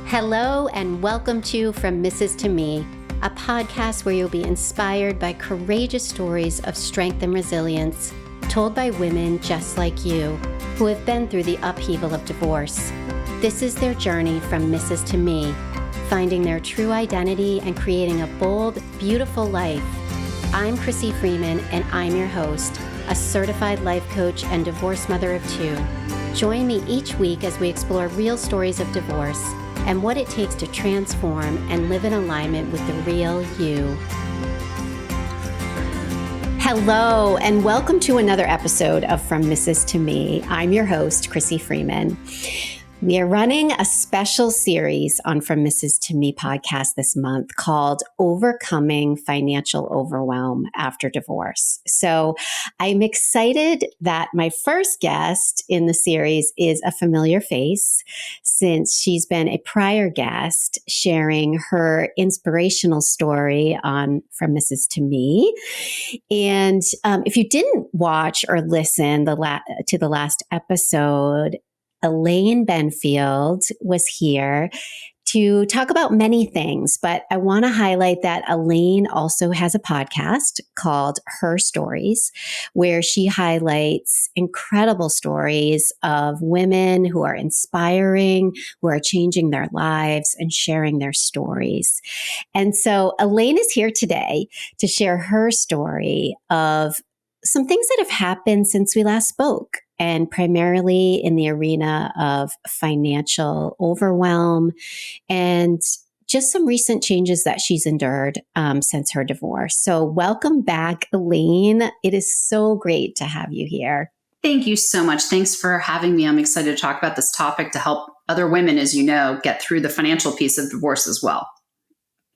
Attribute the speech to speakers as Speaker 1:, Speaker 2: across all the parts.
Speaker 1: Hello and welcome to From Mrs. to Me, a podcast where you'll be inspired by courageous stories of strength and resilience told by women just like you who have been through the upheaval of divorce. This is their journey from Mrs. to Me, finding their true identity and creating a bold, beautiful life. I'm Crissy Freeman and I'm your host, a certified life coach and divorced mother of two. Join me each week as we explore real stories of divorce and what it takes to transform and live in alignment with the real you. Hello, and welcome to another episode of From Mrs. to Me. I'm your host, Crissy Freeman. We are running a special series on From Mrs. to Me podcast this month called Overcoming Financial Overwhelm After Divorce. So I'm excited that my first guest in the series is a familiar face since she's been a prior guest sharing her inspirational story on From Mrs. to Me. And if you didn't watch or listen to the last episode, Elaine Benfield was here to talk about many things, but I want to highlight that Elaine also has a podcast called Her Stories, where she highlights incredible stories of women who are inspiring, who are changing their lives and sharing their stories. And so Elaine is here today to share her story of some things that have happened since we last spoke, and primarily in the arena of financial overwhelm and just some recent changes that she's endured since her divorce. So welcome back, Elaine. It is so great to have you here.
Speaker 2: Thank you so much. Thanks for having me. I'm excited to talk about this topic to help other women, as you know, get through the financial piece of divorce as well.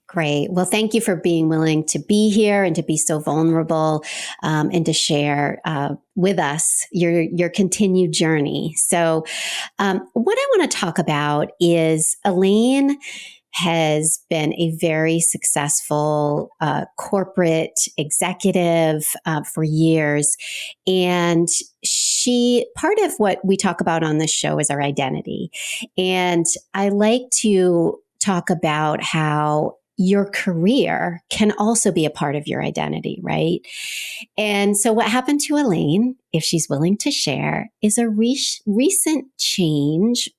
Speaker 1: Great. Well, thank you for being willing to be here and to be so vulnerable and to share with us your continued journey. So what I want to talk about is Elaine has been a very successful corporate executive for years. And part of what we talk about on this show is our identity. And I like to talk about how your career can also be a part of your identity, right? And so what happened to Elaine, if she's willing to share, is a recent change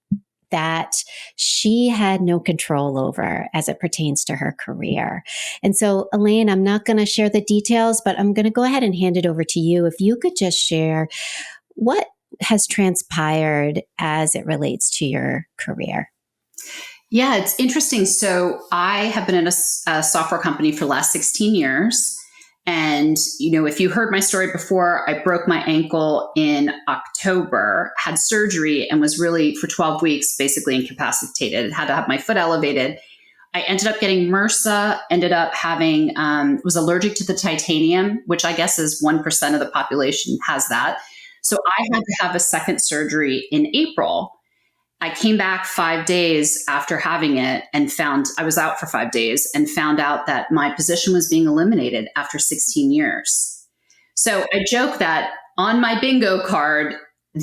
Speaker 1: that she had no control over as it pertains to her career. And so, Elaine, I'm not going to share the details, but I'm going to go ahead and hand it over to you. If you could just share what has transpired as it relates to your career.
Speaker 2: Yeah, it's interesting. So I have been in a software company for the last 16 years. And, if you heard my story before, I broke my ankle in October, had surgery, and was really for 12 weeks basically incapacitated, had to have my foot elevated. I ended up getting MRSA, ended up having, was allergic to the titanium, which I guess is 1% of the population has that. So I had to have a second surgery in April. I came back 5 days after having it and I was out for 5 days and found out that my position was being eliminated after 16 years. So I joke that on my bingo card,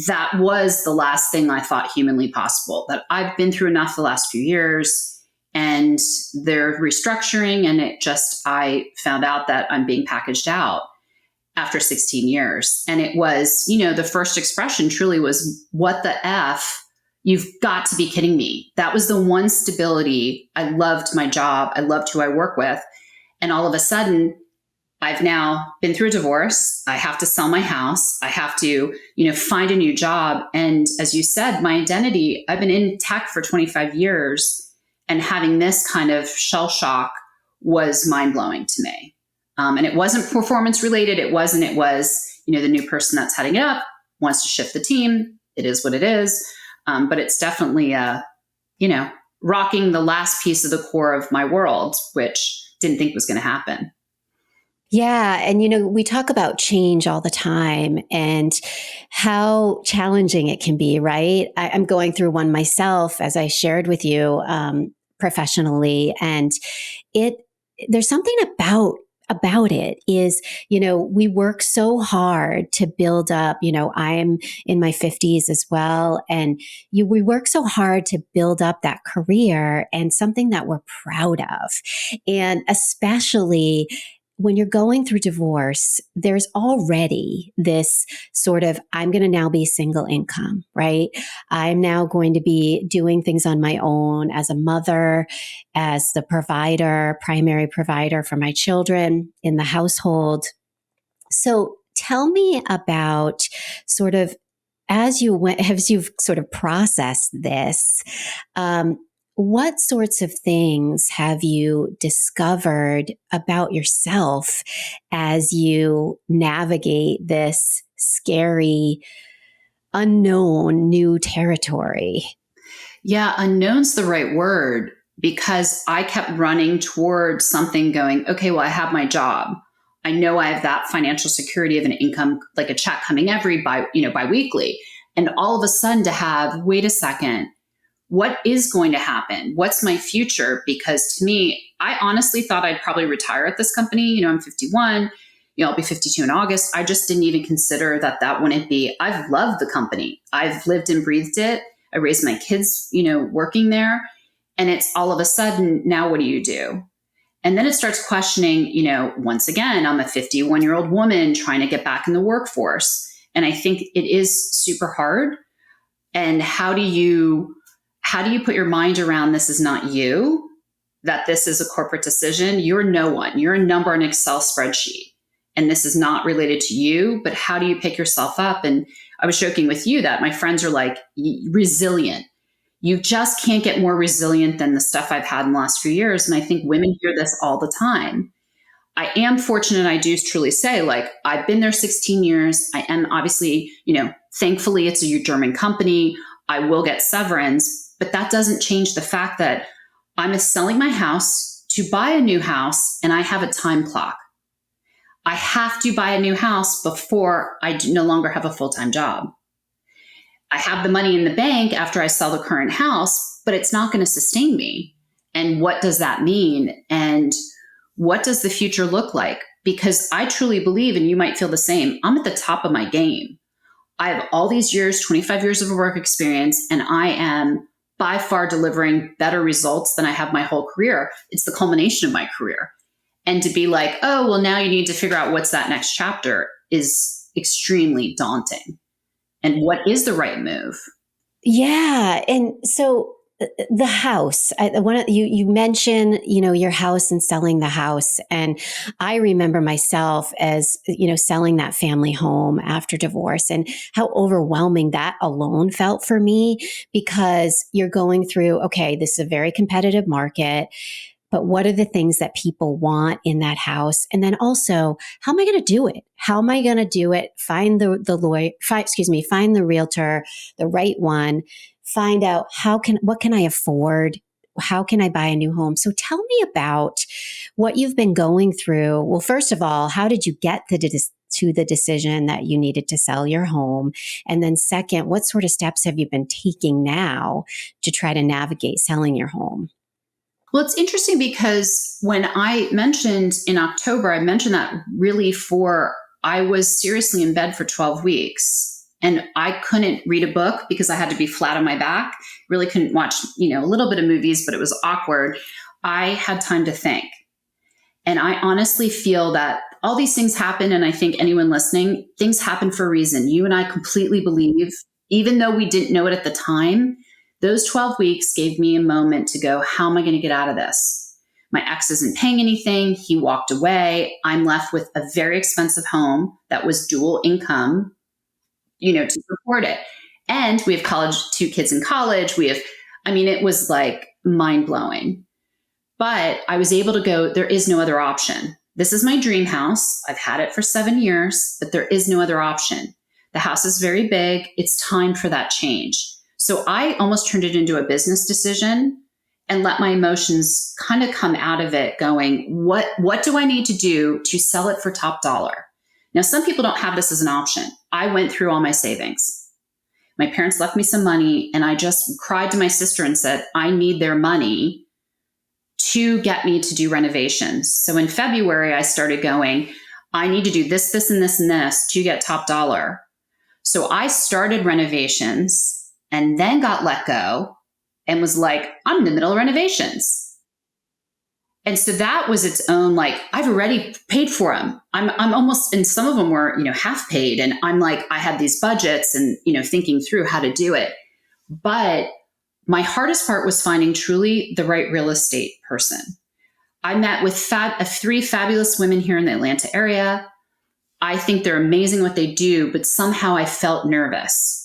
Speaker 2: that was the last thing I thought humanly possible, that I've been through enough the last few years and they're restructuring. And I found out that I'm being packaged out after 16 years. And it was, the first expression truly was, what the F? You've got to be kidding me. That was the one stability. I loved my job. I loved who I work with. And all of a sudden, I've now been through a divorce. I have to sell my house. I have to, find a new job. And as you said, my identity, I've been in tech for 25 years, and having this kind of shell shock was mind-blowing to me. And it wasn't performance related. It was, the new person that's heading it up wants to shift the team. It is what it is. But it's definitely, rocking the last piece of the core of my world, which didn't think was going to happen.
Speaker 1: Yeah. And, we talk about change all the time and how challenging it can be, right? I'm going through one myself, as I shared with you professionally. And there's something about about it is, we work so hard to build up, I'm in my 50s as well. And we work so hard to build up that career and something that we're proud of. And especially when you're going through divorce, there's already this sort of, I'm going to now be single income, right? I'm now going to be doing things on my own as a mother, as the provider, primary provider for my children in the household. So tell me about sort of as you've sort of processed this, um, what sorts of things have you discovered about yourself as you navigate this scary, unknown new territory?
Speaker 2: Yeah, unknown's the right word because I kept running towards something going, okay, well, I have my job. I know I have that financial security of an income, like a check coming biweekly. And all of a sudden to have, wait a second, what is going to happen? What's my future? Because to me, I honestly thought I'd probably retire at this company. I'm 51, I'll be 52 in August. I just didn't even consider that wouldn't be. I've loved the company. I've lived and breathed it. I raised my kids, working there. And it's all of a sudden, now what do you do? And then it starts questioning, once again, I'm a 51-year-old woman trying to get back in the workforce. And I think it is super hard. And how do you put your mind around this is not you, that this is a corporate decision? You're no one. You're a number on an Excel spreadsheet. And this is not related to you, but how do you pick yourself up? And I was joking with you that my friends are like, resilient. You just can't get more resilient than the stuff I've had in the last few years. And I think women hear this all the time. I am fortunate. I do truly say, like, I've been there 16 years. I am obviously, thankfully it's a German company. I will get severance, but that doesn't change the fact that I'm selling my house to buy a new house and I have a time clock. I have to buy a new house before I no longer have a full-time job. I have the money in the bank after I sell the current house, but it's not going to sustain me. And what does that mean? And what does the future look like? Because I truly believe, and you might feel the same, I'm at the top of my game. I have all these years, 25 years of work experience, and I am by far delivering better results than I have my whole career. It's the culmination of my career. And to be like, oh, well, now you need to figure out what's that next chapter is extremely daunting. And what is the right move?
Speaker 1: Yeah. And so the house, you mentioned, your house and selling the house. And I remember myself as, selling that family home after divorce and how overwhelming that alone felt for me, because you're going through, okay, this is a very competitive market. But what are the things that people want in that house? And then also, how am I going to do it? How am I going to do it? Find the lawyer, find the realtor, the right one, find out what can I afford? How can I buy a new home? So tell me about what you've been going through. Well, first of all, how did you get to the decision that you needed to sell your home? And then second, what sort of steps have you been taking now to try to navigate selling your home?
Speaker 2: Well, it's interesting because when I mentioned in October, I mentioned that really I was seriously in bed for 12 weeks and I couldn't read a book because I had to be flat on my back. Really couldn't watch, a little bit of movies, but it was awkward. I had time to think. And I honestly feel that all these things happen. And I think anyone listening, things happen for a reason. You and I completely believe, even though we didn't know it at the time, those 12 weeks gave me a moment to go, how am I going to get out of this? My ex isn't paying anything. He walked away. I'm left with a very expensive home that was dual income, to support it. And we have two kids in college. It was like mind blowing. But I was able to go, there is no other option. This is my dream house. I've had it for 7 years, but there is no other option. The house is very big. It's time for that change. So I almost turned it into a business decision and let my emotions kind of come out of it going, what do I need to do to sell it for top dollar? Now, some people don't have this as an option. I went through all my savings. My parents left me some money and I just cried to my sister and said, I need their money to get me to do renovations. So in February, I started going, I need to do this, this, and this, and this to get top dollar. So I started renovations and then got let go and was like, I'm in the middle of renovations. And so that was its own, like, I've already paid for them. I'm almost, and some of them were, half paid. And I'm like, I had these budgets and, thinking through how to do it. But my hardest part was finding truly the right real estate person. I met with three fabulous women here in the Atlanta area. I think they're amazing what they do, but somehow I felt nervous.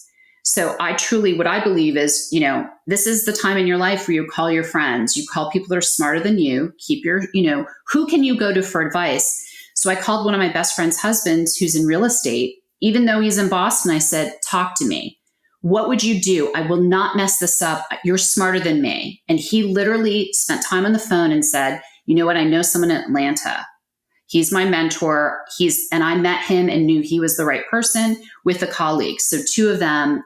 Speaker 2: So what I believe is, this is the time in your life where you call your friends, you call people that are smarter than you, keep your, who can you go to for advice? So I called one of my best friend's husbands who's in real estate. Even though he's in Boston, I said, talk to me. What would you do? I will not mess this up. You're smarter than me. And he literally spent time on the phone and said, you know what? I know someone in Atlanta. He's my mentor. And I met him and knew he was the right person with a colleague. So two of them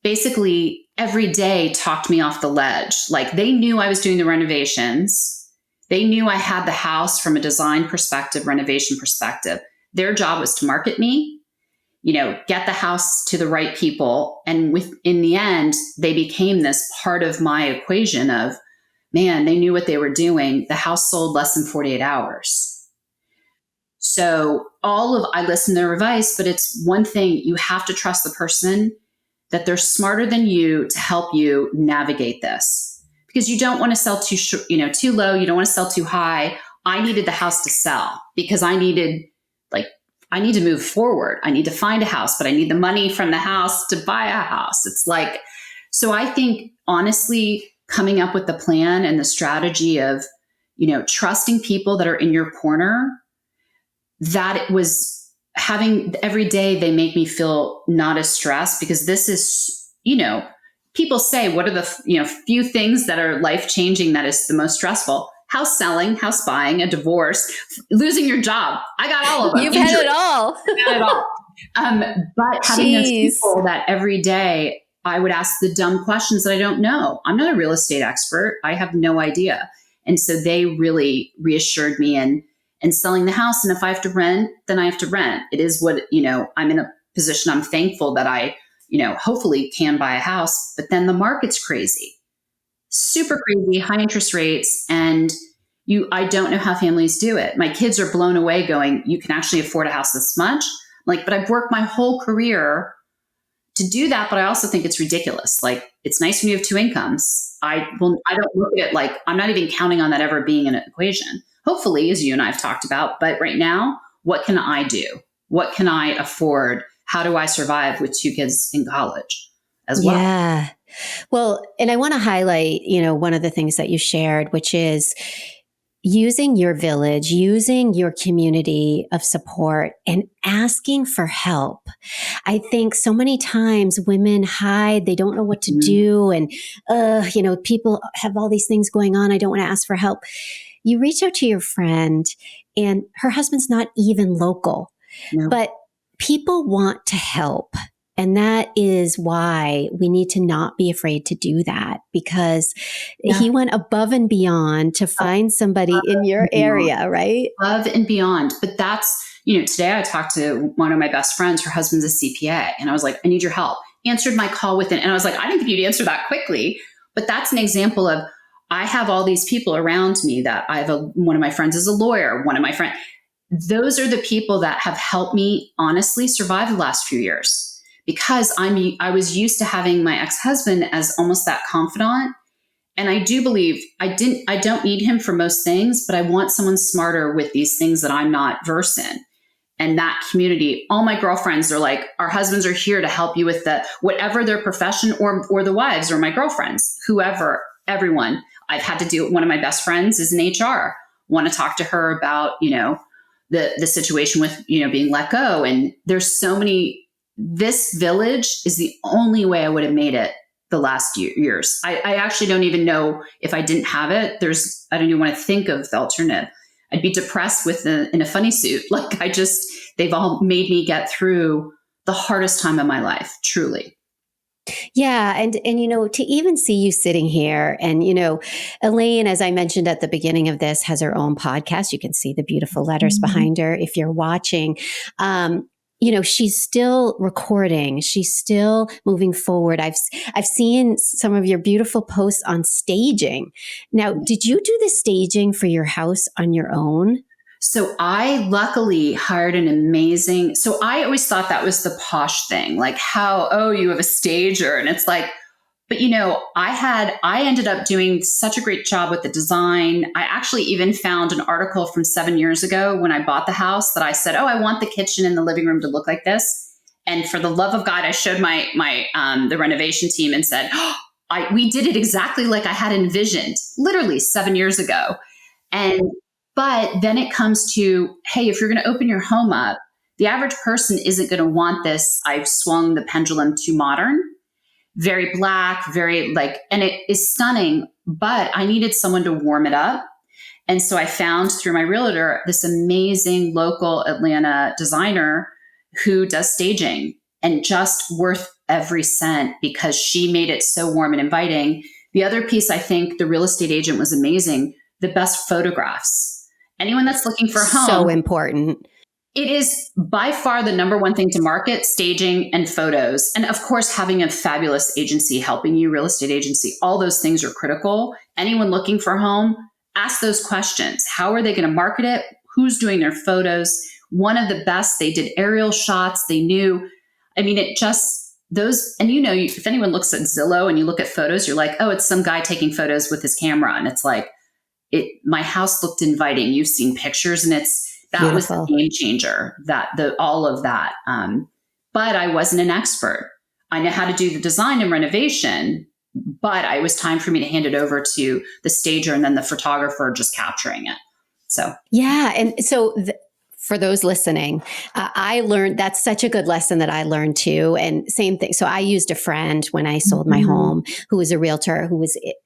Speaker 2: basically every day talked me off the ledge. Like, they knew I was doing the renovations. They knew I had the house from a design perspective, renovation perspective. Their job was to market me, get the house to the right people. And in the end, they became this part of my equation of, man, they knew what they were doing. The house sold less than 48 hours. So I listened to their advice, but it's one thing, you have to trust the person that they're smarter than you to help you navigate this, because you don't want to sell too low. You don't want to sell too high. I needed the house to sell because I need to move forward. I need to find a house, but I need the money from the house to buy a house. It's like, so I think honestly, coming up with the plan and the strategy of, trusting people that are in your corner, that it was having every day, they make me feel not as stressed, because this is, people say, what are the, few things that are life-changing that is the most stressful? House selling, house buying, a divorce, losing your job. I got all of them.
Speaker 1: You've had it all.
Speaker 2: I've had it all. But having those people that every day I would ask the dumb questions that I don't know. I'm not a real estate expert. I have no idea. And so they really reassured me and selling the house. And if I have to rent, then I have to rent. It is what, I'm in a position. I'm thankful that I, hopefully can buy a house, but then the market's crazy, super crazy, high interest rates. And I don't know how families do it. My kids are blown away going, you can actually afford a house this much. Like, but I've worked my whole career to do that. But I also think it's ridiculous. Like, it's nice when you have two incomes. I don't look at it like, I'm not even counting on that ever being an equation. Hopefully, as you and I have talked about, but right now, what can I do? What can I afford? How do I survive with two kids in college as well?
Speaker 1: Yeah. Well, and I want to highlight, one of the things that you shared, which is using your village, using your community of support and asking for help. I think so many times women hide, they don't know what to do. And, people have all these things going on. I don't want to ask for help. You reach out to your friend and her husband's not even local, but people want to help. And that is why we need to not be afraid to do that, because he went above and beyond to find somebody in your area, right?
Speaker 2: Above and beyond. But that's, today I talked to one of my best friends, her husband's a CPA. And I was like, I need your help. Answered my call within, and I was like, I didn't think you'd answer that quickly. But that's an example of, I have all these people around me that one of my friends is a lawyer, one of my friends. Those are the people that have helped me honestly survive the last few years, because I was used to having my ex-husband as almost that confidant. And I do believe I don't need him for most things, but I want someone smarter with these things that I'm not versed in. And that community, all my girlfriends are like, our husbands are here to help you with whatever their profession, or the wives or my girlfriends, whoever, everyone. I've had to do it. One of my best friends is in HR. Want to talk to her about, the situation with, being let go. And there's so many, this village is the only way I would have made it the last years. I actually don't even know if I didn't have it. I don't even want to think of the alternative. I'd be depressed in a funny suit. Like, they've all made me get through the hardest time of my life, truly.
Speaker 1: Yeah. And, to even see you sitting here and, Elaine, as I mentioned at the beginning of this, has her own podcast. You can see the beautiful letters
Speaker 2: Mhm.
Speaker 1: behind her if you're watching. She's still recording. She's still moving forward. I've seen some of your beautiful posts on staging. Now, did you do the staging for your house on your own?
Speaker 2: So I luckily hired an amazing, so I always thought that was the posh thing, like how, oh, you have a stager. And it's like, but I ended up doing such a great job with the design. I actually even found an article from 7 years ago when I bought the house that I said, oh, I want the kitchen and the living room to look like this. And for the love of God, I showed the renovation team and said, oh, we did it exactly like I had envisioned, literally 7 years ago. And but then it comes to, hey, if you're going to open your home up, the average person isn't going to want this. I've swung the pendulum to modern, very black, very like, and it is stunning, but I needed someone to warm it up. And so I found through my realtor this amazing local Atlanta designer who does staging, and just worth every cent because she made it so warm and inviting. The other piece, I think the real estate agent was amazing, the best photographs. Anyone that's looking for a
Speaker 1: So
Speaker 2: home,
Speaker 1: important.
Speaker 2: it is by far the number one thing to market: staging and photos. And of course, having a fabulous agency helping you, real estate agency, all those things are critical. Anyone looking for a home, ask those questions. How are they going to market it? Who's doing their photos? One of the best, they did aerial shots. They knew, I mean, it just, those, and if anyone looks at Zillow and you look at photos, you're like, oh, it's some guy taking photos with his camera. And it's like, my house looked inviting. You've seen pictures, and that was the
Speaker 1: Beautiful.
Speaker 2: game changer, all of that. But I wasn't an expert. I know how to do the design and renovation, but it was time for me to hand it over to the stager and then the photographer just capturing it. So
Speaker 1: Yeah. And so for those listening, I learned that's such a good lesson that I learned too. And same thing. So I used a friend when I sold my
Speaker 2: Mhm.
Speaker 1: home who was a realtor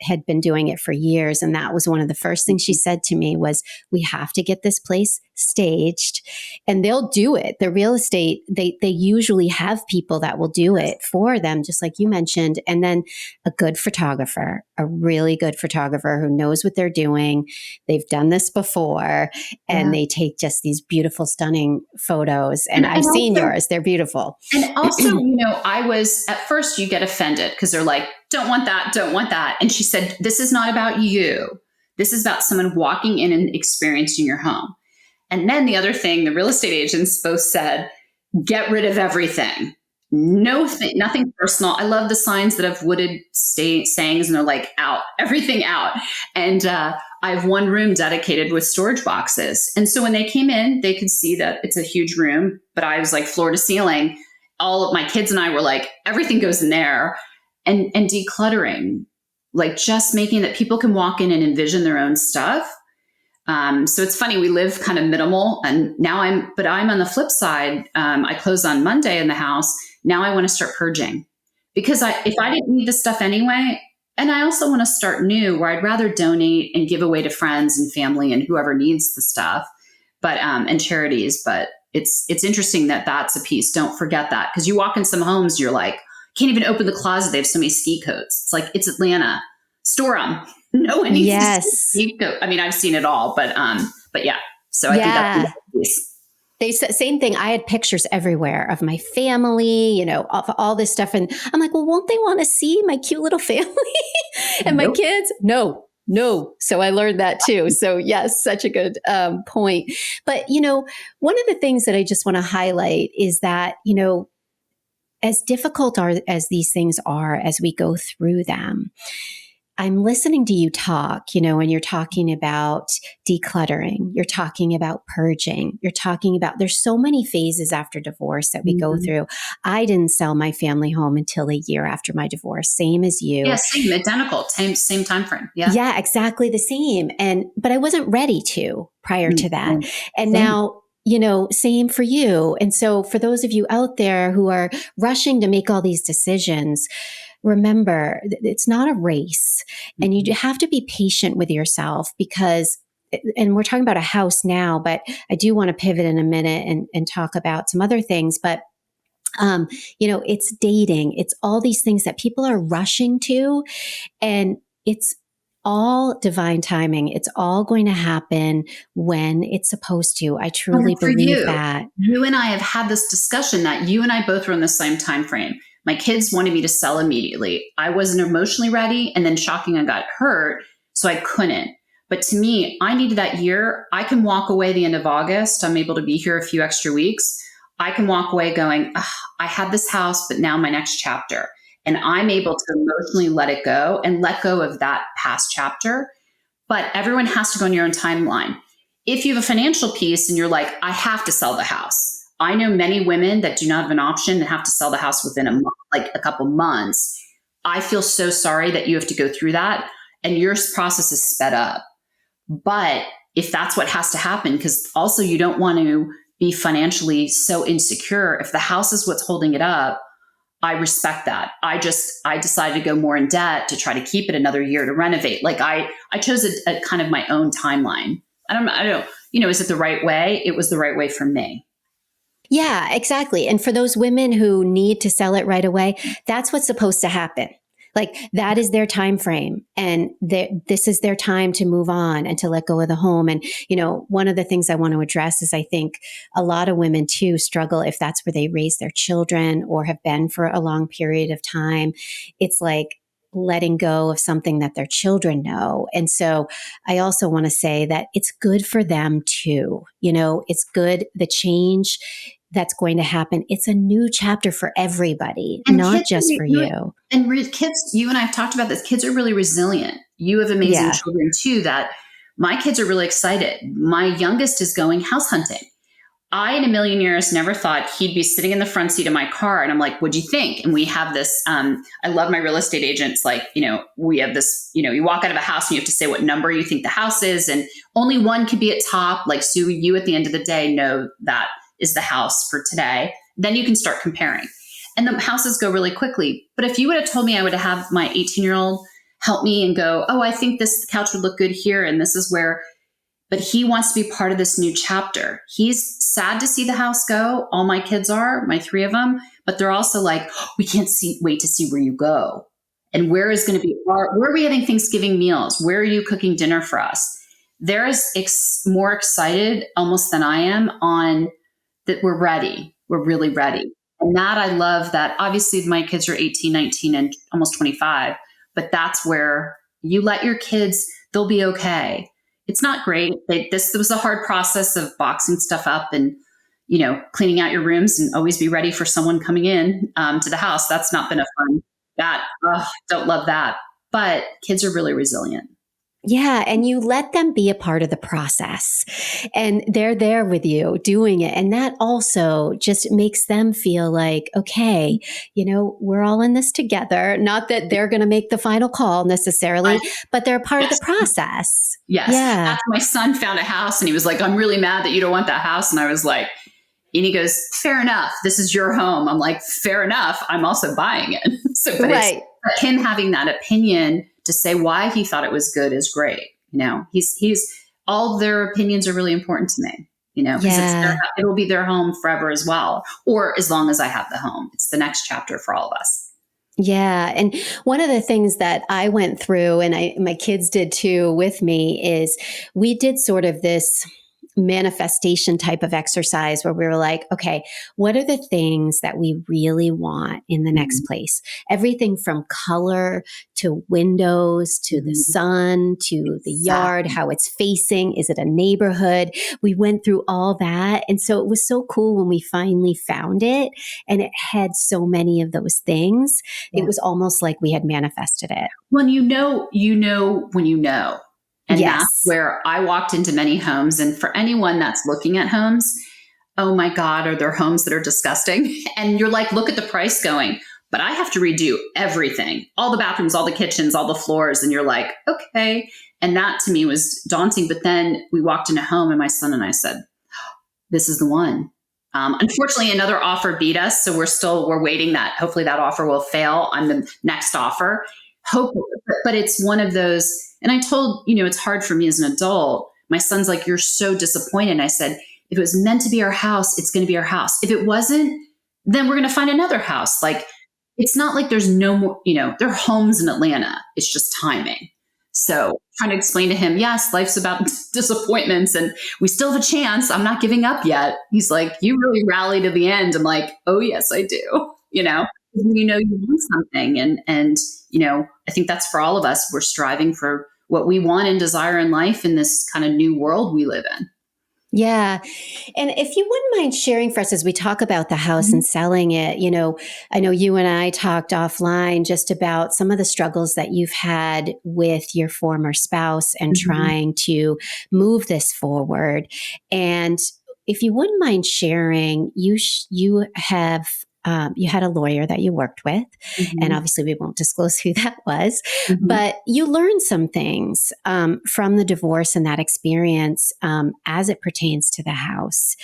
Speaker 1: had been doing it for years. And that was one of the first things she said to me was, we have to get this place staged, and they'll do it. The real estate, they usually have people that will do it for them, just like you mentioned. And then a good photographer, a really good photographer who knows what they're doing. They've done this before, and
Speaker 2: Yeah.
Speaker 1: they take just these beautiful, stunning photos. And I've
Speaker 2: And
Speaker 1: seen
Speaker 2: also,
Speaker 1: yours. They're beautiful.
Speaker 2: I was at first, you get offended because they're like, don't want that, don't want that. And she said, this is not about you. This is about someone walking in and experiencing your home. And then the other thing, the real estate agents both said, get rid of everything. Nothing personal. I love the signs that have wooded sayings and they're like out, everything out. And I have one room dedicated with storage boxes. And so when they came in, they could see that it's a huge room, but I was like floor to ceiling. All of my kids and I were like, everything goes in there, and decluttering, like just making that people can walk in and envision their own stuff. So it's funny, we live kind of minimal, and now I'm on the flip side. I close on Monday in the house. Now I want to start purging because if I didn't need the stuff anyway, and I also want to start new where I'd rather donate and give away to friends and family and whoever needs the stuff, but, and charities. But it's interesting that that's a piece. Don't forget that, because you walk in some homes, you're like, can't even open the closet. They have so many ski coats. It's like, it's Atlanta, store them. No one needs to
Speaker 1: Yes.
Speaker 2: see. I mean, I've seen it all, but yeah. So I think that's
Speaker 1: Yeah.
Speaker 2: the piece.
Speaker 1: They said same thing. I had pictures everywhere of my family, of all this stuff. And I'm like, well, won't they want to see my cute little family and my
Speaker 2: Nope.
Speaker 1: kids? No, no. So I learned that too. So yes, such a good point. But, one of the things that I just want to highlight is that, as difficult as these things are as we go through them, I'm listening to you talk, and you're talking about decluttering, you're talking about purging, you're talking about there's so many phases after divorce that we go
Speaker 2: Mhm.
Speaker 1: through. I didn't sell my family home until a year after my divorce, same as
Speaker 2: Yeah,
Speaker 1: you.
Speaker 2: same, identical, same time frame. Yeah.
Speaker 1: Yeah, exactly the same. But I wasn't ready to prior to that.
Speaker 2: Mhm.
Speaker 1: And
Speaker 2: Same.
Speaker 1: now, same for you. And so for those of you out there who are rushing to make all these decisions, remember it's not a race, and you
Speaker 2: Mhm.
Speaker 1: have to be patient with yourself because, and we're talking about a house now, but I do want to pivot in a minute and talk about some other things. But It's dating. It's all these things that people are rushing to, and it's all divine timing. It's all going to happen when it's supposed to. I
Speaker 2: And
Speaker 1: truly
Speaker 2: for
Speaker 1: believe that.
Speaker 2: you and I have had this discussion that you and I both were in the same time frame. My kids wanted me to sell immediately. I wasn't emotionally ready, and then shocking, I got hurt, so I couldn't. But to me, I needed that year. I can walk away the end of August. I'm able to be here a few extra weeks. I can walk away going, I had this house, but now my next chapter. And I'm able to emotionally let it go and let go of that past chapter. But everyone has to go on your own timeline. If you have a financial piece and you're like, I have to sell the house. I know many women that do not have an option and have to sell the house within a month, like a couple months. I feel so sorry that you have to go through that, and your process is sped up. But if that's what has to happen, because also you don't want to be financially so insecure. If the house is what's holding it up, I respect that. I decided to go more in debt to try to keep it another year to renovate. Like I chose a kind of my own timeline. I don't, is it the right way? It was the right way for me.
Speaker 1: Yeah, exactly. And for those women who need to sell it right away, that's what's supposed to happen. Like that is their time frame, and this is their time to move on and to let go of the home. And, one of the things I want to address is I think a lot of women too struggle if that's where they raise their children or have been for a long period of time. It's like letting go of something that their children know. And so I also want to say that it's good for them too. It's good. The change that's going to happen. It's a new chapter for everybody,
Speaker 2: And
Speaker 1: not
Speaker 2: kids,
Speaker 1: just for you.
Speaker 2: kids, you and I have talked about this. Kids are really resilient. You have amazing
Speaker 1: Yeah.
Speaker 2: children too. That my kids are really excited. My youngest is going house hunting. I, in a million years, never thought he'd be sitting in the front seat of my car. And I'm like, what'd you think? And we have this, I love my real estate agents. Like, we have this, you walk out of a house and you have to say what number you think the house is. And only one could be at top. Like, so you at the end of the day know that is the house for today. Then you can start comparing. And the houses go really quickly. But if you would have told me I would have my 18-year-old help me and go, I think this couch would look good here. And this is where, but he wants to be part of this new chapter. He's sad to see the house go. All my kids are, my three of them, but they're also like, we can't wait to see where you go. And where is going to be where are we having Thanksgiving meals? Where are you cooking dinner for us? They're more excited almost than I am on that we're ready. We're really ready. And that I love that. Obviously my kids are 18, 19, and almost 25, but that's where you let your kids, they'll be okay. It's not great. This was a hard process of boxing stuff up and, cleaning out your rooms and always be ready for someone coming in to the house. That's not been a fun, don't love that. But kids are really resilient.
Speaker 1: Yeah. And you let them be a part of the process, and they're there with you doing it. And that also just makes them feel like, okay, we're all in this together. Not that they're going to make the final call necessarily, but they're a part of the process.
Speaker 2: Yes.
Speaker 1: Yeah.
Speaker 2: After my son found a house and he was like, I'm really mad that you don't want that house. And I was like, and he goes, fair enough. This is your home. I'm like, fair enough. I'm also buying it. But
Speaker 1: right.
Speaker 2: It's him having that opinion to say why he thought it was good is great. He's all their opinions are really important to me, because it'll be their home forever as well. Or as long as I have the home, it's the next chapter for all of us.
Speaker 1: Yeah. And one of the things that I went through, and my kids did too with me, is we did sort of this manifestation type of exercise where we were like, okay, what are the things that we really want in the next place? Everything from color to windows to the sun to the yard, how it's facing. Is it a neighborhood? We went through all that. And so it was so cool when we finally found it and it had so many of those things. It was almost like we had manifested it.
Speaker 2: When you know when you know. And that's where I walked into many homes. And for anyone that's looking at homes, oh my God, are there homes that are disgusting? And you're like, look at the price going, but I have to redo everything, all the bathrooms, all the kitchens, all the floors. And you're like, okay. And that to me was daunting. But then we walked in a home and my son and I said, this is the one. Unfortunately, another offer beat us. So we're waiting that hopefully that offer will fail on the next offer. But it's one of those. And I told, it's hard for me as an adult. My son's like, you're so disappointed. And I said, if it was meant to be our house, it's going to be our house. If it wasn't, then we're going to find another house. Like, it's not like there's no more, there are homes in Atlanta. It's just timing. So trying to explain to him, yes, life's about disappointments and we still have a chance. I'm not giving up yet. He's like, you really rally to the end. I'm like, oh yes, I do. You want something. And, I think that's for all of us. We're striving for what we want and desire in life in this kind of new world we live in.
Speaker 1: Yeah. And if you wouldn't mind sharing for us as we talk about the house
Speaker 2: Mhm.
Speaker 1: and selling it, I know you and I talked offline just about some of the struggles that you've had with your former spouse and
Speaker 2: Mhm.
Speaker 1: trying to move this forward. And if you wouldn't mind sharing, you have you had a lawyer that you worked with, and
Speaker 2: Mhm.
Speaker 1: obviously we won't disclose who that was,
Speaker 2: Mhm.
Speaker 1: but you learned some things from the divorce and that experience as it pertains to the house.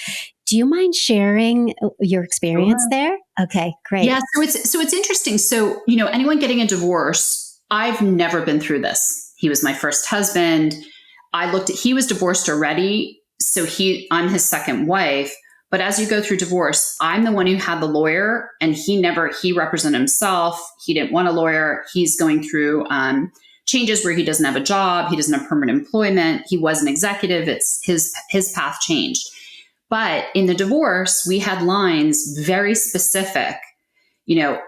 Speaker 1: Do you mind sharing your experience
Speaker 2: Sure.
Speaker 1: there? Okay, great.
Speaker 2: Yeah, so it's interesting. So, anyone getting a divorce, I've never been through this. He was my first husband. He was divorced already, so I'm his second wife. But as you go through divorce, I'm the one who had the lawyer, and he represented himself. He didn't want a lawyer. He's going through changes where he doesn't have a job, he doesn't have permanent employment. He was an executive. It's his path changed. But in the divorce, we had lines very specific.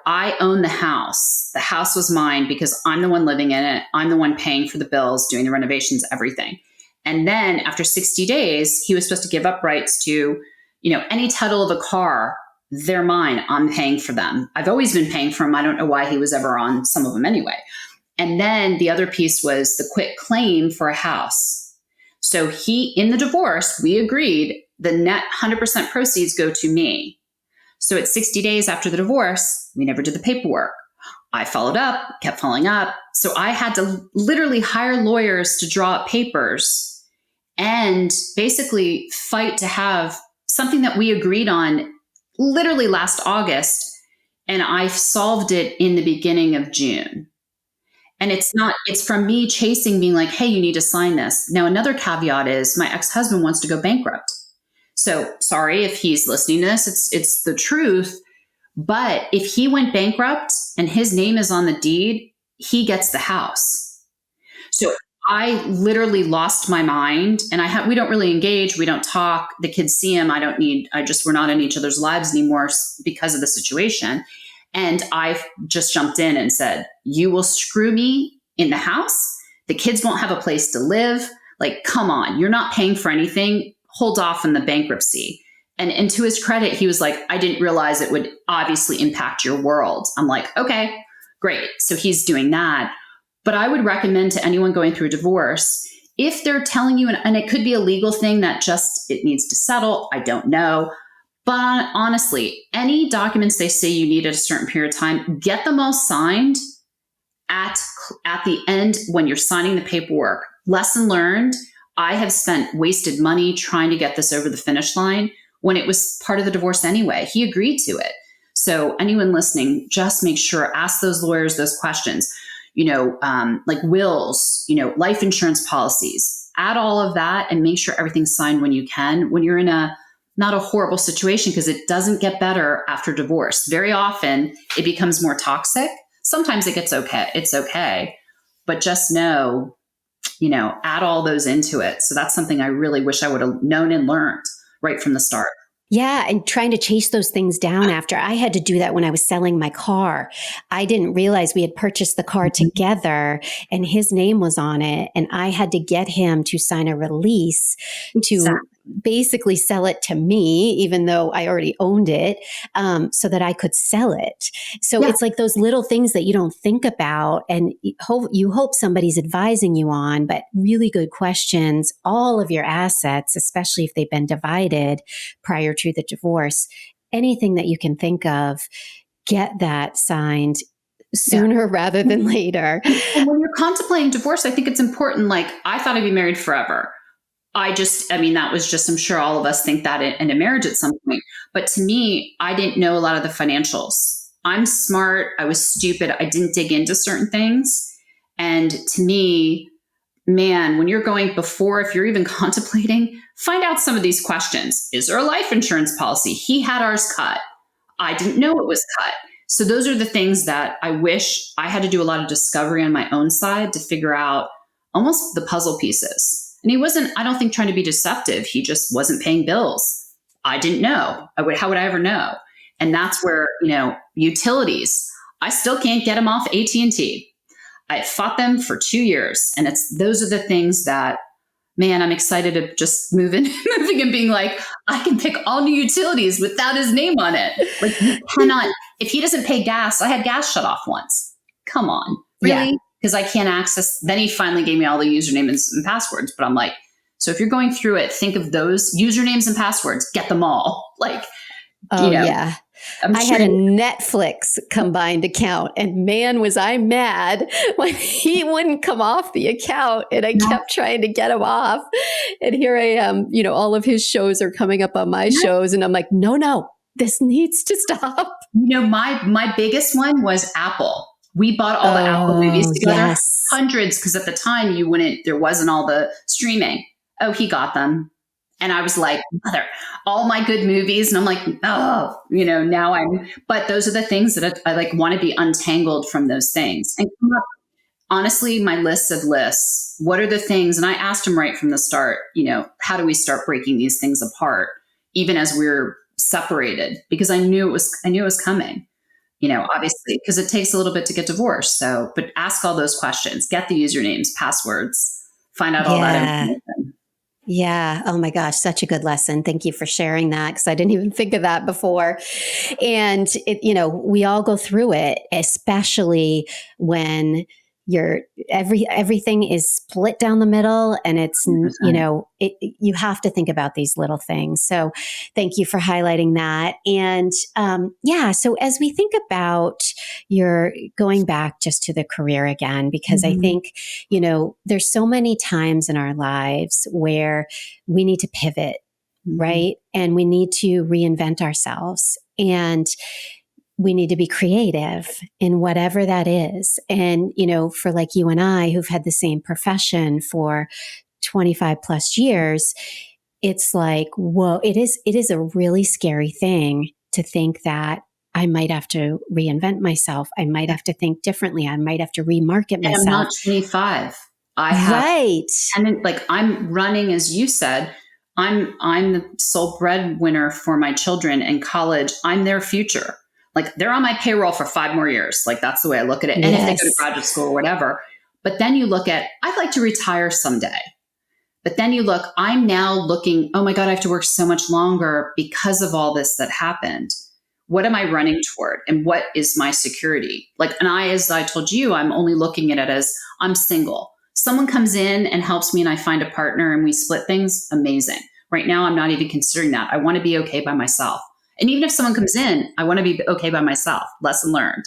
Speaker 2: I own the house. The house was mine because I'm the one living in it. I'm the one paying for the bills, doing the renovations, everything. And then after 60 days, he was supposed to give up rights to, any title of a car. They're mine. I'm paying for them. I've always been paying for them. I don't know why he was ever on some of them anyway. And then the other piece was the quit claim for a house. So in the divorce, we agreed the net 100% proceeds go to me. So at 60 days after the divorce, we never did the paperwork. I followed up, kept following up. So I had to literally hire lawyers to draw up papers and basically fight to have something that we agreed on literally last August. And I solved it in the beginning of June. And it's from me chasing, being like, hey, you need to sign this. Now, another caveat is my ex-husband wants to go bankrupt. So sorry if he's listening to this, it's the truth. But if he went bankrupt and his name is on the deed, he gets the house. So I literally lost my mind, and we don't really engage. We don't talk. The kids see him. We're not in each other's lives anymore because of the situation. And I just jumped in and said, you will screw me in the house. The kids won't have a place to live. Like, come on, you're not paying for anything. Hold off on the bankruptcy. And to his credit, he was like, I didn't realize it would obviously impact your world. I'm like, okay, great. So he's doing that. But I would recommend to anyone going through a divorce, if they're telling you, and it could be a legal thing that it needs to settle, I don't know. But honestly, any documents they say you need at a certain period of time, get them all signed at the end when you're signing the paperwork. Lesson learned, I have wasted money trying to get this over the finish line when it was part of the divorce anyway. He agreed to it. So anyone listening, just make sure, ask those lawyers those questions, like wills, life insurance policies, add all of that and make sure everything's signed when you can, when you're in not a horrible situation, because it doesn't get better after divorce. Very often it becomes more toxic. Sometimes it gets okay. It's okay. But just know, add all those into it. So that's something I really wish I would have known and learned right from the start.
Speaker 1: Yeah, and trying to chase those things down after. I had to do that when I was selling my car. I didn't realize we had purchased the car together and his name was on it. And I had to get him to sign a release to basically sell it to me, even though I already owned it, so that I could sell it. So it's like those little things that you don't think about and you hope somebody's advising you on, but really good questions, all of your assets, especially if they've been divided prior to the divorce, anything that you can think of, get that signed sooner rather than later.
Speaker 2: And when you're contemplating divorce, I think it's important. Like, I thought I'd be married forever. That was just, I'm sure all of us think that in a marriage at some point. But to me, I didn't know a lot of the financials. I'm smart. I was stupid. I didn't dig into certain things. And to me, man, when you're if you're even contemplating, find out some of these questions. Is there a life insurance policy? He had ours cut. I didn't know it was cut. So those are the things that I wish I had to do a lot of discovery on my own side to figure out almost the puzzle pieces. And he wasn't, I don't think, trying to be deceptive. He just wasn't paying bills. I didn't know. How would I ever know? And that's where, utilities, I still can't get them off AT&T. I fought them for 2 years. And those are the things that, man, I'm excited to just moving and being like, I can pick all new utilities without his name on it. Like, you cannot, if he doesn't pay gas, I had gas shut off once. Come on. Really? Because I can't access. Then he finally gave me all the usernames and passwords. But I'm like, so if you're going through it, think of those usernames and passwords, get them all. Like,
Speaker 1: yeah. I had a Netflix combined account, and man, was I mad when he wouldn't come off the account, and I kept trying to get him off. And here I am, all of his shows are coming up on my shows, and I'm like, no, this needs to stop.
Speaker 2: My biggest one was Apple. We bought all the Apple movies together, hundreds, because at the time there wasn't all the streaming. Oh, he got them. And I was like, mother, all my good movies. And I'm like, but those are the things that I like want to be untangled from those things. And honestly, my list of lists, what are the things? And I asked him right from the start, how do we start breaking these things apart, even as we're separated? Because I knew it was coming, obviously, because it takes a little bit to get divorced. So, but ask all those questions, get the usernames, passwords, find out all that information.
Speaker 1: Yeah. Oh my gosh. Such a good lesson. Thank you for sharing that, because I didn't even think of that before. And we all go through it, especially when everything is split down the middle, and it's, you have to think about these little things. So thank you for highlighting that. And so as we think about your going back just to the career again, because I think, there's so many times in our lives where we need to pivot, right? And we need to reinvent ourselves. And we need to be creative in whatever that is. And, for like you and I, who've had the same profession for 25 plus years, it's like, whoa, it is a really scary thing to think that I might have to reinvent myself. I might have to think differently. I might have to remarket myself.
Speaker 2: I'm not 25. I have,
Speaker 1: right.
Speaker 2: And then, like, I'm running, as you said, I'm the sole breadwinner for my children in college. I'm their future. Like, they're on my payroll for 5 more years. Like, that's the way I look at it. And if they go to graduate school or whatever. But then you look at, I'd like to retire someday. But then you look, I'm now looking, oh my God, I have to work so much longer because of all this that happened. What am I running toward? And what is my security? Like, and as I told you, I'm only looking at it as I'm single. Someone comes in and helps me and I find a partner and we split things, amazing. Right now, I'm not even considering that. I want to be okay by myself. And even if someone comes in, I want to be okay by myself. Lesson learned,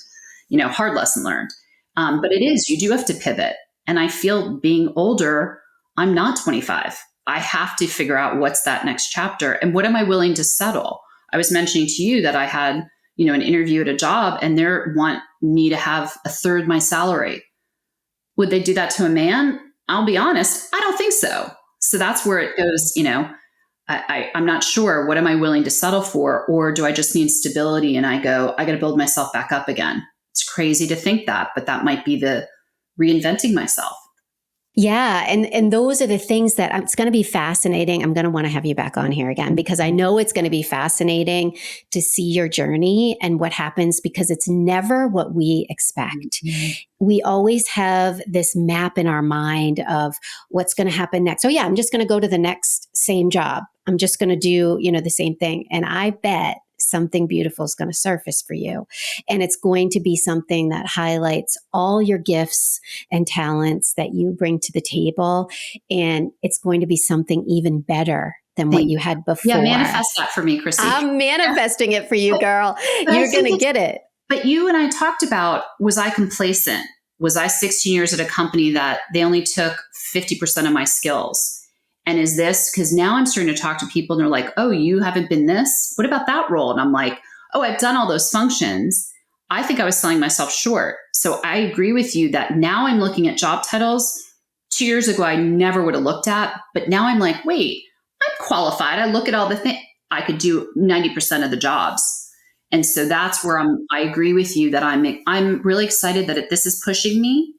Speaker 2: hard lesson learned. But you do have to pivot. And I feel being older, I'm not 25. I have to figure out what's that next chapter and what am I willing to settle? I was mentioning to you that I had, an interview at a job and they want me to have a third my salary. Would they do that to a man? I'll be honest, I don't think so. So that's where it goes, I'm not sure. What am I willing to settle for? Or do I just need stability? And I got to build myself back up again. It's crazy to think that, but that might be the reinventing myself.
Speaker 1: Yeah. And those are the things that it's going to be fascinating. I'm going to want to have you back on here again, because I know it's going to be fascinating to see your journey and what happens, because it's never what we expect. Mm-hmm. We always have this map in our mind of what's going to happen next. Oh yeah, I'm just going to go to the next same job. I'm just going to do, the same thing. And I bet something beautiful is going to surface for you. And it's going to be something that highlights all your gifts and talents that you bring to the table. And it's going to be something even better than what you had before.
Speaker 2: Yeah, manifest that for me, Crissy.
Speaker 1: I'm manifesting it for you, girl. You're going to get it.
Speaker 2: But you and I talked about, was I complacent? Was I 16 years at a company that they only took 50% of my skills? And is this, because now I'm starting to talk to people and they're like, oh, you haven't been this? What about that role? And I'm like, oh, I've done all those functions. I think I was selling myself short. So I agree with you that now I'm looking at job titles 2 years ago, I never would have looked at. But now I'm like, wait, I'm qualified. I look at all the things. I could do 90% of the jobs. And so that's where I agree with you that I'm really excited that this is pushing me,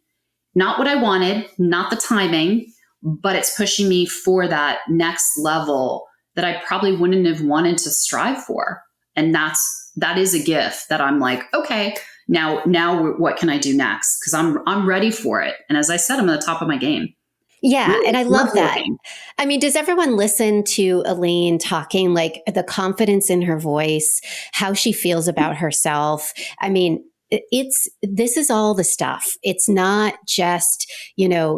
Speaker 2: not what I wanted, not the timing, but it's pushing me for that next level that I probably wouldn't have wanted to strive for. And that is a gift that I'm like, okay, now what can I do next? Because I'm ready for it. And as I said, I'm at the top of my game.
Speaker 1: Yeah.
Speaker 2: Really
Speaker 1: And I love that.
Speaker 2: working.
Speaker 1: I mean, does everyone listen to Elaine talking, like the confidence in her voice, how she feels about herself? I mean, this is all the stuff. It's not just,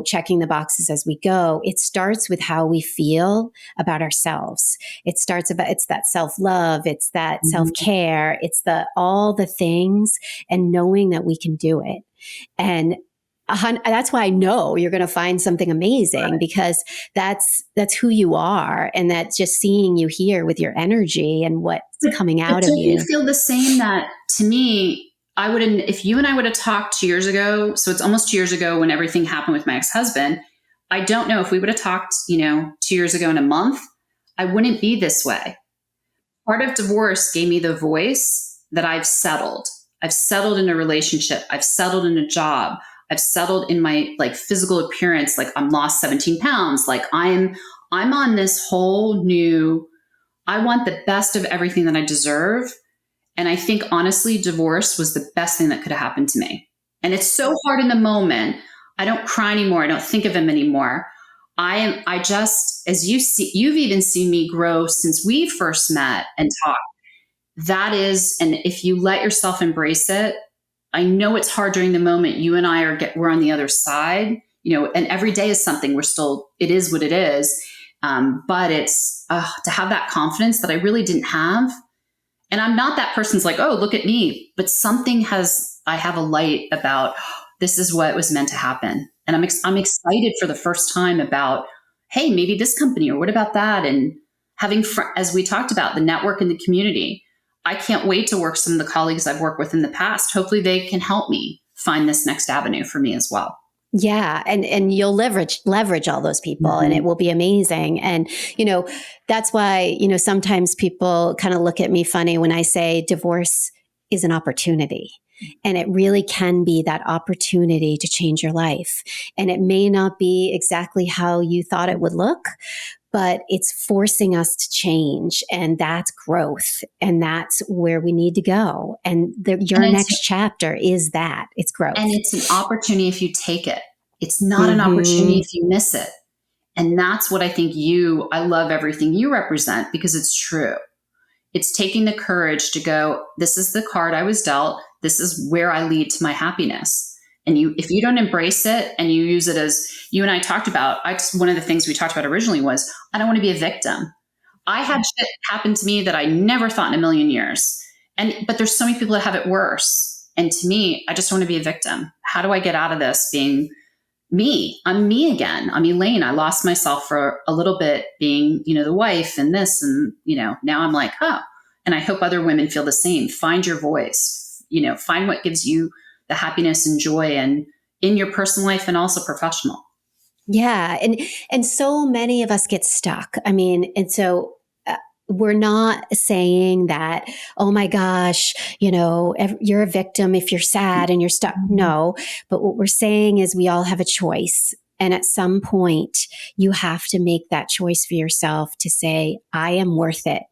Speaker 1: checking the boxes as we go. It starts with how we feel about ourselves. It's that self-love. It's that
Speaker 2: Mhm.
Speaker 1: self-care. It's all the things and knowing that we can do it. And that's why I know you're going to find something amazing, because that's who you are, and that's just seeing you here with your energy and what's coming
Speaker 2: But
Speaker 1: out of
Speaker 2: don't you
Speaker 1: you.
Speaker 2: feel the same that to me, I wouldn't, if you and I would have talked 2 years ago, so it's almost 2 years ago when everything happened with my ex-husband, I don't know if we would have talked, 2 years ago in a month, I wouldn't be this way. Part of divorce gave me the voice that I've settled. I've settled in a relationship. I've settled in a job. I've settled in my like physical appearance. Like I'm lost 17 pounds. Like I'm on this whole new, I want the best of everything that I deserve. And I think honestly, divorce was the best thing that could have happened to me. And it's so hard in the moment. I don't cry anymore. I don't think of him anymore. I just, as you've even seen me grow since we first met and talked. That is, and if you let yourself embrace it, I know it's hard during the moment. You and I we're on the other side, and every day is something it is what it is. But it's to have that confidence that I really didn't have. And I'm not that person's like, oh, look at me, but I have a light about this is what was meant to happen. And I'm excited for the first time about, hey, maybe this company, or what about that? And having, as we talked about, the network and the community. I can't wait to work some of the colleagues I've worked with in the past. Hopefully they can help me find this next avenue for me as well.
Speaker 1: Yeah, and you'll leverage all those people, and it
Speaker 2: Mm-hmm.
Speaker 1: will be amazing. And that's why sometimes people kind of look at me funny when I say divorce is an opportunity. And it really can be that opportunity to change your life. And it may not be exactly how you thought it would look, but it's forcing us to change. And that's growth. And that's where we need to go. And your
Speaker 2: And it's
Speaker 1: next chapter is that it's growth.
Speaker 2: and it's an opportunity if you take it. It's not an opportunity
Speaker 1: Hmm.
Speaker 2: if you miss it. And that's what I think I love everything you represent because it's true. It's taking the courage to go, this is the card I was dealt. This is where I lead to my happiness. And if you don't embrace it and you use it as you and I talked about, one of the things we talked about originally was, I don't want to be a victim. I had shit happen to me that I never thought in a million years. But there's so many people that have it worse. And to me, I just want to be a victim. How do I get out of this being me? I'm me again. I'm Elaine. I lost myself for a little bit being, the wife and this, and, now I'm like, oh, and I hope other women feel the same. Find your voice, find what gives you the happiness and joy and in your personal life and also professional.
Speaker 1: Yeah, and so many of us get stuck. I mean, and so we're not saying that, oh my gosh, you're a victim if you're sad and you're stuck. No, but what we're saying is we all have a choice. And at some point, you have to make that choice for yourself to say, I am worth it.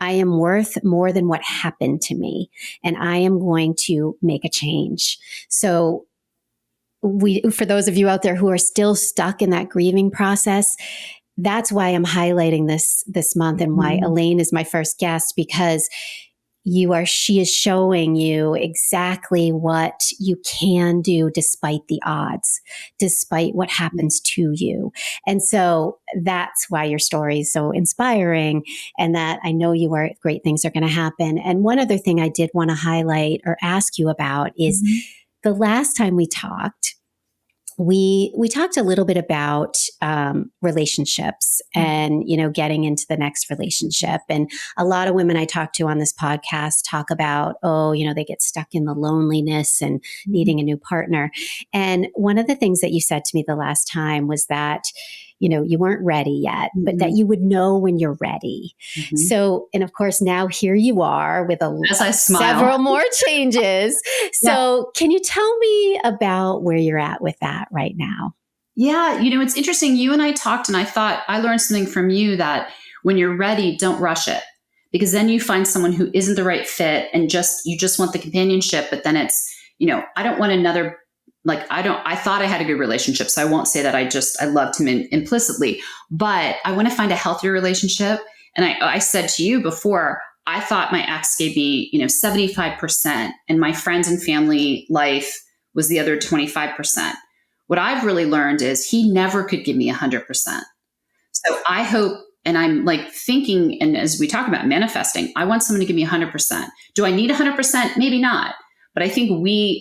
Speaker 1: I am worth more than what happened to me. And I am going to make a change. So for those of you out there who are still stuck in that grieving process, that's why I'm highlighting this month and why
Speaker 2: Mhm.
Speaker 1: Elaine is my first guest, because she is showing you exactly what you can do despite the odds, despite what happens to you. And so that's why your story is so inspiring, and that I know great things are going to happen. And one other thing I did want to highlight or ask you about is the last time we talked, we talked a little bit about relationships and getting into the next relationship. And a lot of women I talk to on this podcast talk about, they get stuck in the loneliness and needing a new partner. And one of the things that you said to me the last time was that you weren't ready yet, but that
Speaker 2: Mhm.
Speaker 1: you would know when you're ready.
Speaker 2: Mhm.
Speaker 1: So, and of course, now here you are with
Speaker 2: As I smile.
Speaker 1: several more changes.
Speaker 2: Yeah.
Speaker 1: So, can you tell me about where you're at with that right now?
Speaker 2: Yeah. It's interesting. You and I talked, and I thought I learned something from you that when you're ready, don't rush it, because then you find someone who isn't the right fit, and you just want the companionship. But then I don't want another, I thought I had a good relationship. So I won't say that I loved him implicitly, but I want to find a healthier relationship. And I said to you before, I thought my ex gave me, 75%, and my friends and family life was the other 25%. What I've really learned is he never could give me 100%. So I hope, and I'm like thinking, and as we talk about manifesting, I want someone to give me 100%. Do I need 100%? Maybe not. But I think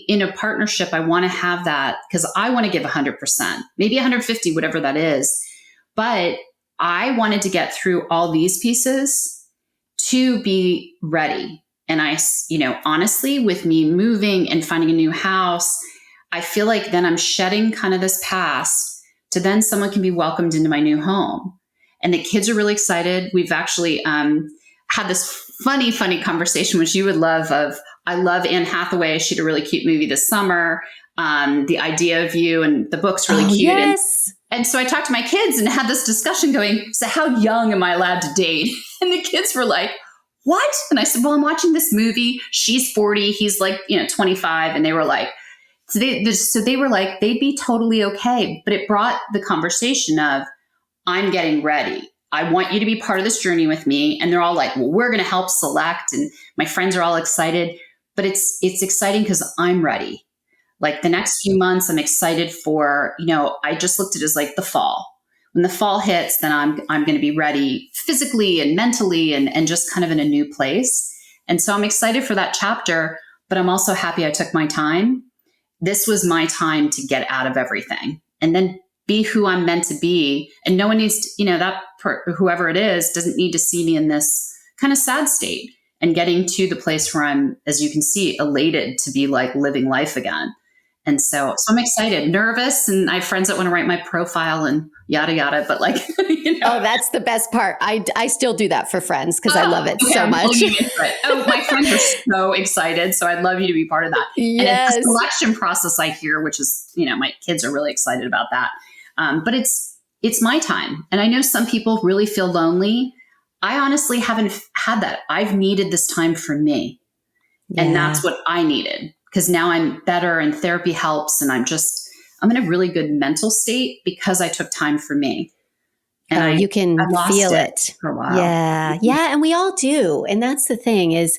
Speaker 2: in a partnership, I want to have that because I want to give 100%, maybe 150, whatever that is. But I wanted to get through all these pieces to be ready. And honestly, with me moving and finding a new house, I feel like then I'm shedding kind of this past to then someone can be welcomed into my new home. And the kids are really excited. We've actually had this funny conversation, which you would love, I love Anne Hathaway. She had a really cute movie this summer. The Idea of You, and the book's really cute.
Speaker 1: Yes.
Speaker 2: And so I talked to my kids and had this discussion going, so how young am I allowed to date? And the kids were like, what? And I said, well, I'm watching this movie. She's 40. He's 25. And they were like, so they were like, they'd be totally okay. But it brought the conversation of, I'm getting ready. I want you to be part of this journey with me. And they're all like, well, we're going to help select. And my friends are all excited, but it's exciting because I'm ready. Like the next few months, I'm excited for, I just looked at it as like the fall. When the fall hits, then I'm going to be ready physically and mentally and just kind of in a new place. And so I'm excited for that chapter, but I'm also happy I took my time. This was my time to get out of everything and then be who I'm meant to be. And no one needs to, whoever it is doesn't need to see me in this kind of sad state, and getting to the place where I'm, as you can see, elated to be like living life again. And so I'm excited, nervous, and I have friends that want to write my profile and yada, yada. But
Speaker 1: Oh, that's the best part. I still do that for friends because I love it so much.
Speaker 2: Oh, my friends are so excited. So I'd love you to be part of that.
Speaker 1: Yes.
Speaker 2: And it's a selection process I hear, which is, my kids are really excited about that. But it's my time. And I know some people really feel lonely. I honestly haven't had that. I've needed this time for me. Yeah. And that's what I needed, because now I'm better and therapy helps. And I'm in a really good mental state because I took time for me. And
Speaker 1: you can feel it
Speaker 2: for a while.
Speaker 1: Yeah. Yeah. And we all do. And that's the thing is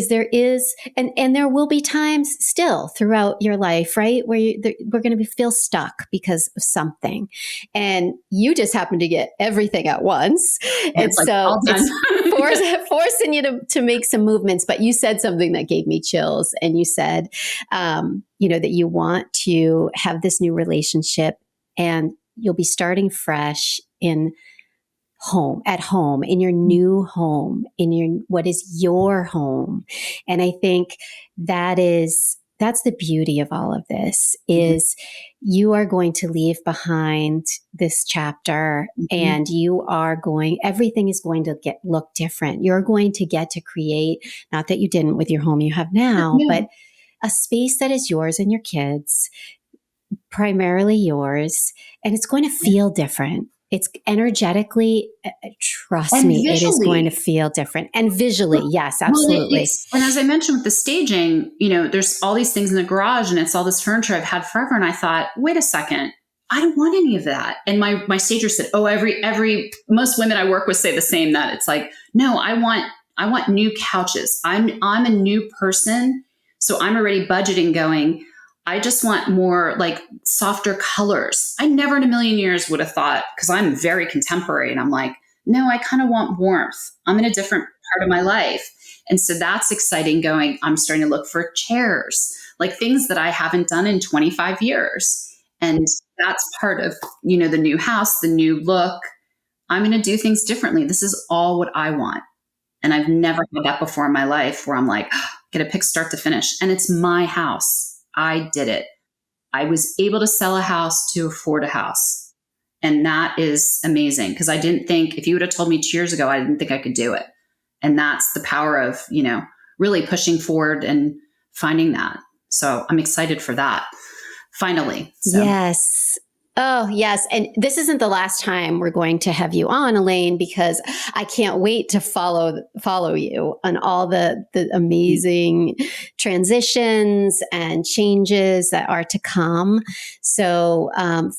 Speaker 1: there is, and there will be times still throughout your life, right? Where we're going to feel stuck because of something. And you just happen to get everything at once. And so it's forcing you to make some movements. But you said something that gave me chills. And you said, that you want to have this new relationship and you'll be starting fresh at home, in your new home, what is your home. And I think that's the beauty of all of this is you are going to leave behind this chapter and everything is going to look different. You're going to get to create, not that you didn't with your home you have now, but a space that is yours and your kids, primarily yours, and it's going to feel different. It's energetically, trust me, it is going to feel different. And visually, yes, absolutely.
Speaker 2: And as I mentioned with the staging, there's all these things in the garage and it's all this furniture I've had forever. And I thought, wait a second, I don't want any of that. And my stager said, oh, most women I work with say the same, that it's like, no, I want new couches. I'm a new person. So I'm already budgeting going, I just want more like softer colors. I never in a million years would have thought, because I'm very contemporary and I'm like, no, I kind of want warmth. I'm in a different part of my life. And so that's exciting going, I'm starting to look for chairs, like things that I haven't done in 25 years. And that's part of, the new house, the new look. I'm going to do things differently. This is all what I want. And I've never had that before in my life where I'm like, get a pick start to finish. And it's my house. I did it. I was able to sell a house to afford a house. And that is amazing, because I didn't think, if you would have told me 2 years ago, I didn't think I could do it. And that's the power of, really pushing forward and finding that. So I'm excited for that. Finally. So.
Speaker 1: Yes. Oh, yes. And this isn't the last time we're going to have you on, Elaine, because I can't wait to follow you on all the amazing transitions and changes that are to come. So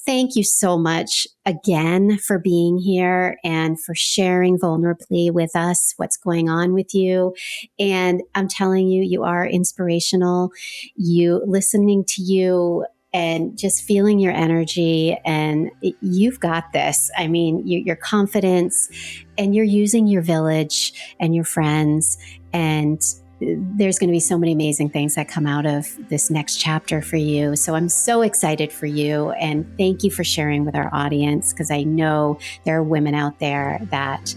Speaker 1: thank you so much again for being here and for sharing vulnerably with us what's going on with you. And I'm telling you, you are inspirational. Listening to you and just feeling your energy, and you've got this. I mean, your confidence, and you're using your village and your friends, and there's going to be so many amazing things that come out of this next chapter for you. So I'm so excited for you, and thank you for sharing with our audience, because I know there are women out there that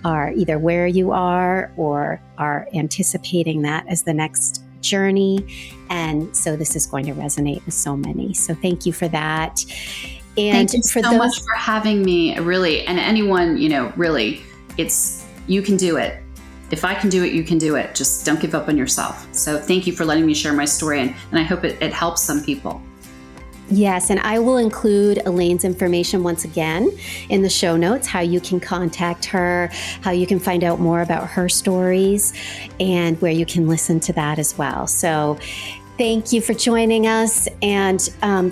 Speaker 1: are either where you are or are anticipating that as the next journey. And so this is going to resonate with so many. So thank you for that. And
Speaker 2: thank you so much for having me. Really, and anyone, really, you can do it. If I can do it, you can do it. Just don't give up on yourself. So thank you for letting me share my story, and I hope it helps some people.
Speaker 1: Yes, and I will include Elaine's information once again in the show notes, how you can contact her, how you can find out more about her stories, and where you can listen to that as well. So thank you for joining us. And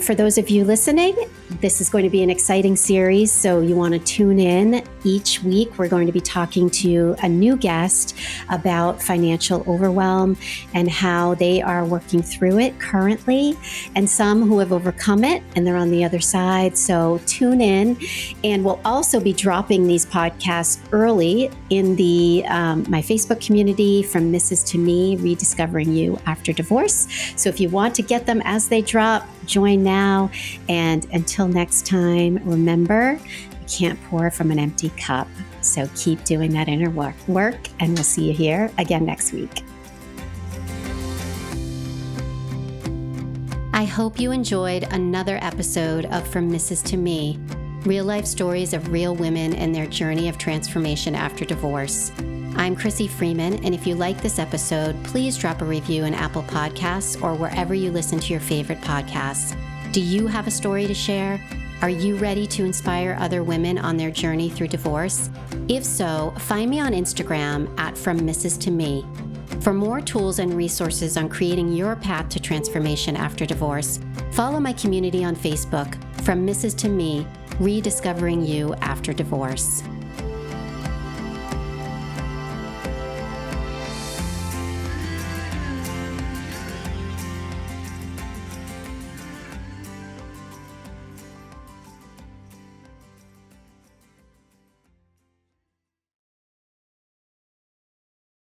Speaker 1: for those of you listening, this is going to be an exciting series, so you want to tune in. Each week, we're going to be talking to a new guest about financial overwhelm and how they are working through it currently, and some who have overcome it and they're on the other side. So tune in, and we'll also be dropping these podcasts early in the my Facebook community, From Mrs. to Me, Rediscovering You After Divorce. So if you want to get them as they drop, join now. And until next time, remember, you can't pour from an empty cup. So keep doing that inner work, and we'll see you here again next week. I hope you enjoyed another episode of From Mrs. to Me, real life stories of real women and their journey of transformation after divorce. I'm Crissy Freeman, and if you like this episode, please drop a review in Apple Podcasts or wherever you listen to your favorite podcasts. Do you have a story to share? Are you ready to inspire other women on their journey through divorce? If so, find me on Instagram at From Mrs. to Me. For more tools and resources on creating your path to transformation after divorce, follow my community on Facebook, From Mrs. to Me, Rediscovering You After Divorce.